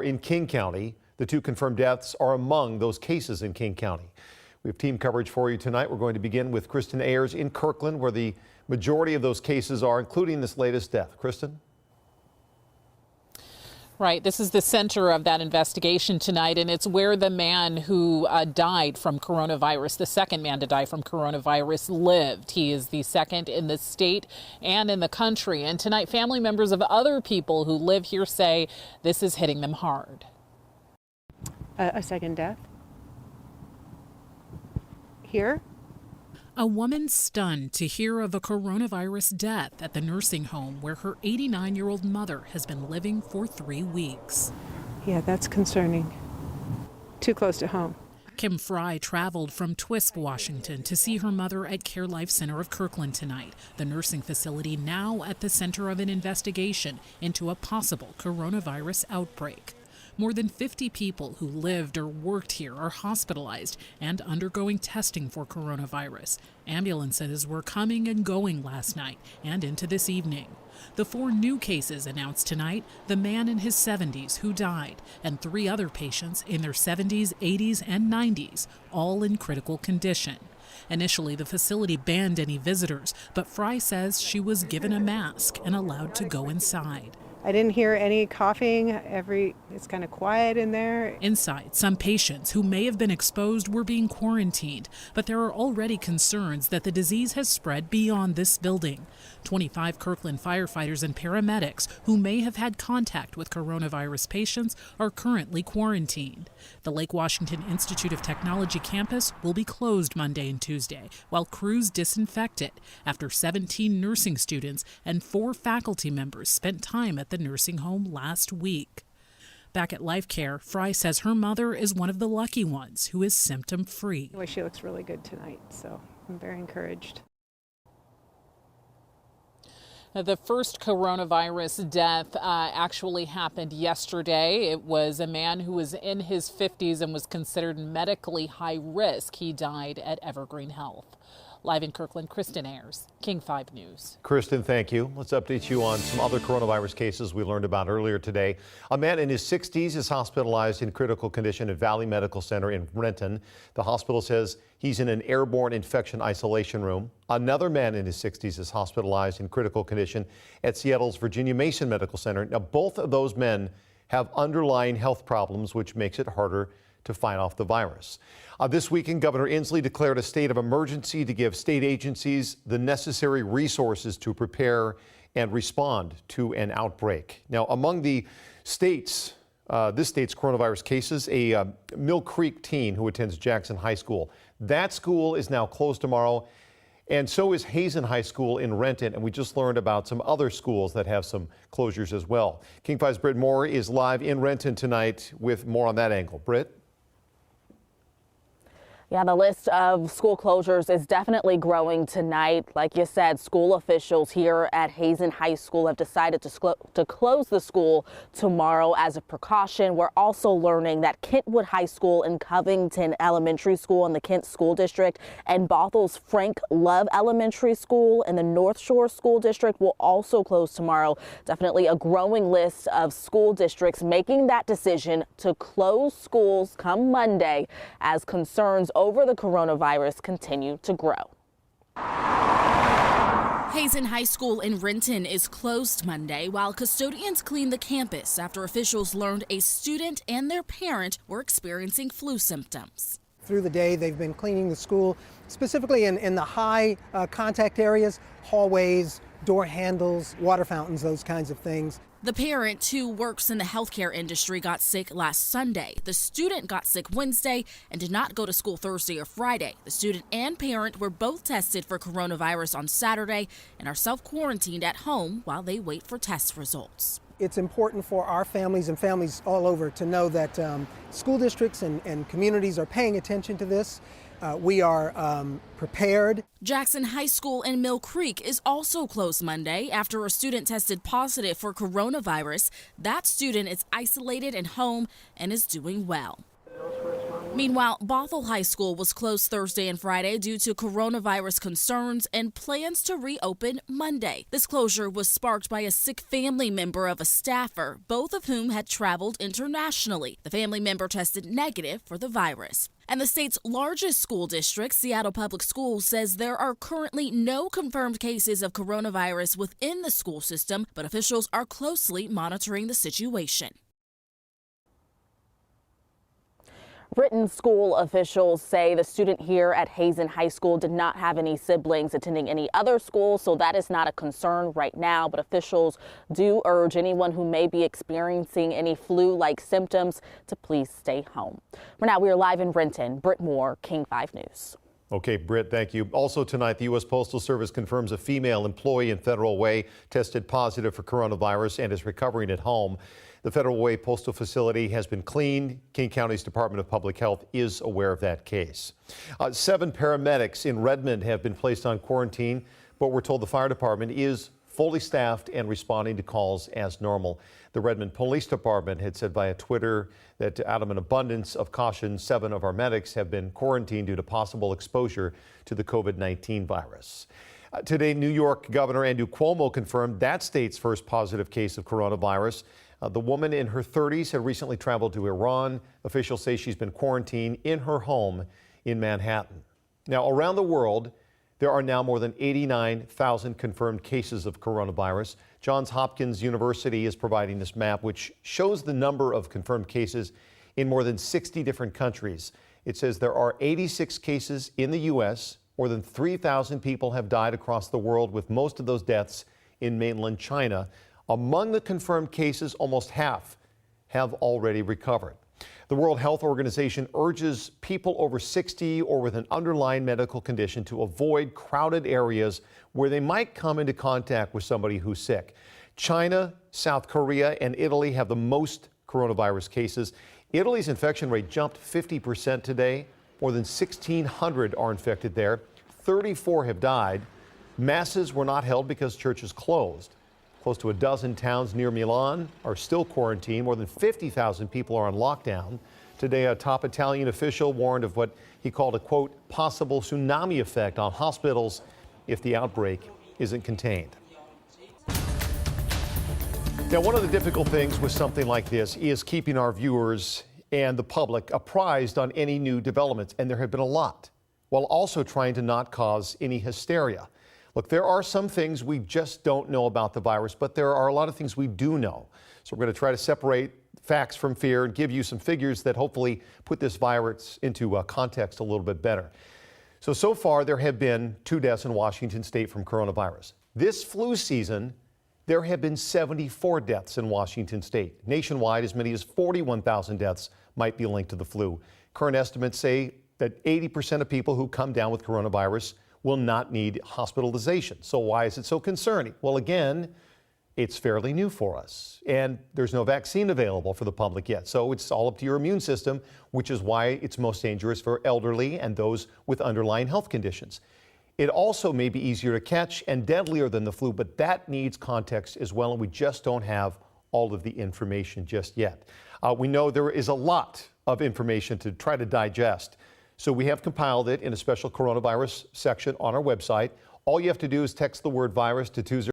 are in King County. The 2 confirmed deaths are among those cases in King County. We have team coverage for you tonight. We're going to begin with Kristen Ayers in Kirkland, where the majority of those cases are, including this latest death. Kristen? Right. This is the center of that investigation tonight, and it's where the man who died from coronavirus, the second man to die from coronavirus, lived. He is the second in the state and in the country. And tonight, family members of other people who live here say this is hitting them hard. A second death here. A woman stunned to hear of a coronavirus death at the nursing home where her 89-year-old mother has been living for 3 weeks. Yeah, that's concerning. Too close to home. Kim Fry traveled from Twisp, Washington to see her mother at Care Life Center of Kirkland tonight, the nursing facility now at the center of an investigation into a possible coronavirus outbreak. More than 50 people who lived or worked here are hospitalized and undergoing testing for coronavirus. Ambulances were coming and going last night and into this evening. The 4 new cases announced tonight, the man in his 70s who died, and 3 other patients in their 70s, 80s, and 90s, all in critical condition. Initially, the facility banned any visitors, but Fry says she was given a mask and allowed to go inside. I didn't hear any coughing. It's kind of quiet in there. Inside, some patients who may have been exposed were being quarantined, but there are already concerns that the disease has spread beyond this building. 25 Kirkland firefighters and paramedics who may have had contact with coronavirus patients are currently quarantined. The Lake Washington Institute of Technology campus will be closed Monday and Tuesday while crews disinfect it after 17 nursing students and 4 faculty members spent time at the nursing home last week. Back at Life Care, Fry says her mother is one of the lucky ones who is symptom-free. Well, she looks really good tonight, so I'm very encouraged. The first coronavirus death actually happened yesterday. It was a man who was in his 50s and was considered medically high risk. He died at Evergreen Health. Live in Kirkland, Kristen Ayers, King 5 News. Kristen, thank you. Let's update you on some other coronavirus cases we learned about earlier today. A man in his 60s is hospitalized in critical condition at Valley Medical Center in Renton. The hospital says he's in an airborne infection isolation room. Another man in his 60s is hospitalized in critical condition at Seattle's Virginia Mason Medical Center. Now, both of those men have underlying health problems, which makes it harder to fight off the virus. This weekend, Governor Inslee declared a state of emergency to give state agencies the necessary resources to prepare and respond to an outbreak. Now, among the states, this state's coronavirus cases, a Mill Creek teen who attends Jackson High School. That school is now closed tomorrow, and so is Hazen High School in Renton, and we just learned about some other schools that have some closures as well. King 5's Britt Moore is live in Renton tonight with more on that angle. Britt? Yeah, the list of school closures is definitely growing tonight. Like you said, school officials here at Hazen High School have decided to close the school tomorrow as a precaution. We're also learning that Kentwood High School and Covington Elementary School in the Kent School District and Bothel's Frank Love Elementary School in the North Shore School District will also close tomorrow. Definitely a growing list of school districts making that decision to close schools come Monday as concerns over the coronavirus continue to grow. Hazen High School in Renton is closed Monday while custodians clean the campus after officials learned a student and their parent were experiencing flu symptoms. Through the day, they've been cleaning the school, specifically in the high contact areas, hallways, door handles, water fountains, those kinds of things. The parent, who works in the healthcare industry, got sick last Sunday. The student got sick Wednesday and did not go to school Thursday or Friday. The student and parent were both tested for coronavirus on Saturday and are self-quarantined at home while they wait for test results. It's important for our families and families all over to know that school districts and communities are paying attention to this. We are prepared. Jackson High School in Mill Creek is also closed Monday after a student tested positive for coronavirus. That student is isolated and home and is doing well. Meanwhile, Bothell High School was closed Thursday and Friday due to coronavirus concerns and plans to reopen Monday. This closure was sparked by a sick family member of a staffer, both of whom had traveled internationally. The family member tested negative for the virus. And the state's largest school district, Seattle Public Schools, says there are currently no confirmed cases of coronavirus within the school system, but officials are closely monitoring the situation. Britain school officials say the student here at Hazen High School did not have any siblings attending any other school, so that is not a concern right now. But officials do urge anyone who may be experiencing any flu-like symptoms to please stay home. For now, we are live in Renton. Britt Moore, King 5 News. Okay, Britt, thank you. Also tonight, the U.S. Postal Service confirms a female employee in Federal Way tested positive for coronavirus and is recovering at home. The Federal Way postal facility has been cleaned. King County's Department of Public Health is aware of that case. 7 paramedics in Redmond have been placed on quarantine, but we're told the fire department is fully staffed and responding to calls as normal. The Redmond Police Department had said via Twitter that out of an abundance of caution, 7 of our medics have been quarantined due to possible exposure to the COVID-19 virus. Today, New York Governor Andrew Cuomo confirmed that state's first positive case of coronavirus. The woman in her 30s had recently traveled to Iran. Officials say she's been quarantined in her home in Manhattan. Now, around the world, there are now more than 89,000 confirmed cases of coronavirus. Johns Hopkins University is providing this map, which shows the number of confirmed cases in more than 60 different countries. It says there are 86 cases in the U.S. More than 3,000 people have died across the world, with most of those deaths in mainland China. Among the confirmed cases, almost half have already recovered. The World Health Organization urges people over 60 or with an underlying medical condition to avoid crowded areas where they might come into contact with somebody who's sick. China, South Korea, and Italy have the most coronavirus cases. Italy's infection rate jumped 50% today. More than 1,600 are infected there. 34 have died. Masses were not held because churches closed. Close to a dozen towns near Milan are still quarantined. More than 50,000 people are on lockdown. Today, a top Italian official warned of what he called a, quote, possible tsunami effect on hospitals if the outbreak isn't contained. Now, one of the difficult things with something like this is keeping our viewers and the public apprised on any new developments, and there have been a lot, while also trying to not cause any hysteria. Look, there are some things we just don't know about the virus, but there are a lot of things we do know. So we're going to try to separate facts from fear and give you some figures that hopefully put this virus into context a little bit better. So far, there have been 2 deaths in Washington state from coronavirus. This flu season, there have been 74 deaths in Washington state. Nationwide, as many as 41,000 deaths might be linked to the flu. Current estimates say that 80% of people who come down with coronavirus will not need hospitalization. So why is it so concerning? Well, again, it's fairly new for us, and there's no vaccine available for the public yet. So it's all up to your immune system, which is why it's most dangerous for elderly and those with underlying health conditions. It also may be easier to catch and deadlier than the flu, but that needs context as well, and we just don't have all of the information just yet. We know there is a lot of information to try to digest. So we have compiled it in a special coronavirus section on our website. All you have to do is text the word virus to 20